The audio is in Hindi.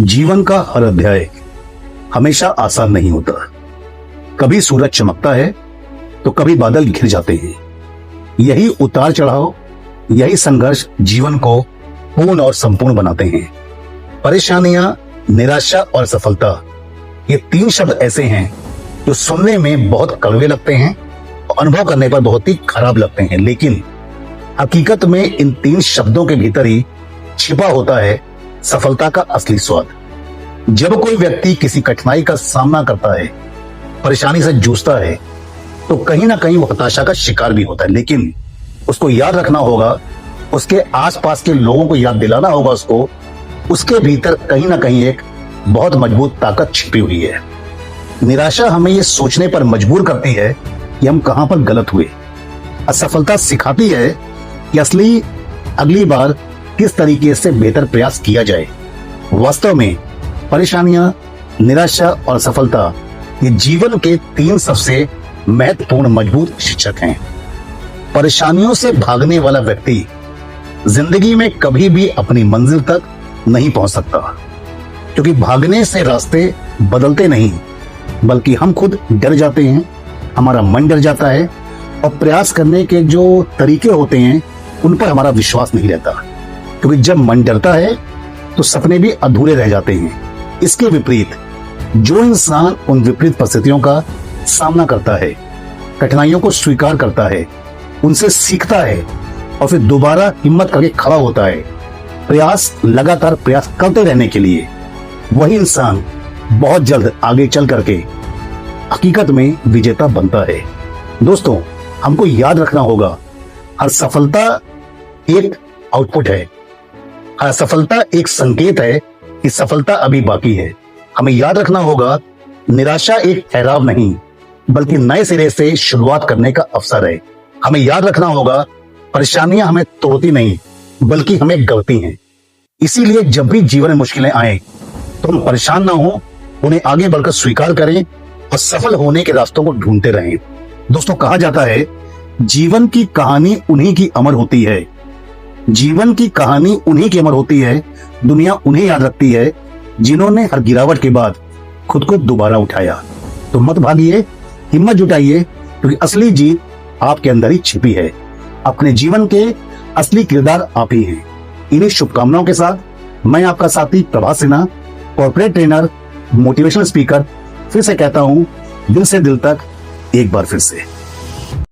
जीवन का हर अध्याय हमेशा आसान नहीं होता। कभी सूरज चमकता है तो कभी बादल घिर जाते हैं। यही उतार चढ़ाव, यही संघर्ष जीवन को पूर्ण और संपूर्ण बनाते हैं। परेशानियां, निराशा और सफलता, ये तीन शब्द ऐसे हैं जो सुनने में बहुत कड़वे लगते हैं और अनुभव करने पर बहुत ही खराब लगते हैं, लेकिन हकीकत में इन तीन शब्दों के भीतर ही छिपा होता है सफलता का असली स्वाद। जब कोई व्यक्ति किसी कठिनाई का सामना करता है, परेशानी से जूझता है, तो कहीं ना कहीं वो हताशा का शिकार भी होता है, लेकिन उसको याद रखना होगा, उसके आसपास के लोगों को याद दिलाना होगा उसको, उसके भीतर कहीं ना कहीं एक बहुत मजबूत ताकत छिपी हुई है। निराशा हमें ये सोचने पर मजबूर करती है कि हम कहां पर गलत हुए। असफलता सिखाती है कि अगली बार किस तरीके से बेहतर प्रयास किया जाए। वास्तव में परेशानियां, निराशा और सफलता ये जीवन के तीन सबसे महत्वपूर्ण मजबूत शिक्षक हैं। परेशानियों से भागने वाला व्यक्ति जिंदगी में कभी भी अपनी मंजिल तक नहीं पहुंच सकता, क्योंकि भागने से रास्ते बदलते नहीं, बल्कि हम खुद डर जाते हैं, हमारा मन डर जाता है और प्रयास करने के जो तरीके होते हैं उन पर हमारा विश्वास नहीं रहता, क्योंकि जब मन डरता है तो सपने भी अधूरे रह जाते हैं। इसके विपरीत जो इंसान उन विपरीत परिस्थितियों का सामना करता है, कठिनाइयों को स्वीकार करता है, उनसे सीखता है और फिर दोबारा हिम्मत करके खड़ा होता है, लगातार प्रयास करते रहने के लिए, वही इंसान बहुत जल्द आगे चल करके हकीकत में विजेता बनता है। दोस्तों, हमको याद रखना होगा, हर सफलता एक आउटपुट है, हर सफलता एक संकेत है कि सफलता अभी बाकी है। हमें याद रखना होगा, निराशा एक ठहराव नहीं, बल्कि नए सिरे से शुरुआत करने का अवसर है। हमें याद रखना होगा, परेशानियां हमें तोड़ती नहीं, बल्कि हमें गढ़ती हैं। इसीलिए जब भी जीवन में मुश्किलें आए तो हम परेशान ना हो, उन्हें आगे बढ़कर स्वीकार करें और सफल होने के रास्तों को ढूंढते रहें। दोस्तों, कहा जाता है जीवन की कहानी उन्हीं की अमर होती है। जीवन की कहानी उन्हीं की अमर होती है, दुनिया उन्हें याद रखती है जिन्होंने हर गिरावट के बाद खुद को दोबारा उठाया। तो मत भागिए, हिम्मत जुटाइए, क्योंकि असली जीत आपके अंदर ही छिपी है। अपने जीवन के असली किरदार आप ही हैं। इन्हीं शुभकामनाओं के साथ मैं आपका साथी Prabhas Sinha, corporate trainer, motivational speaker, फिर से कहता हूं, दिल से दिल तक एक बार फिर से।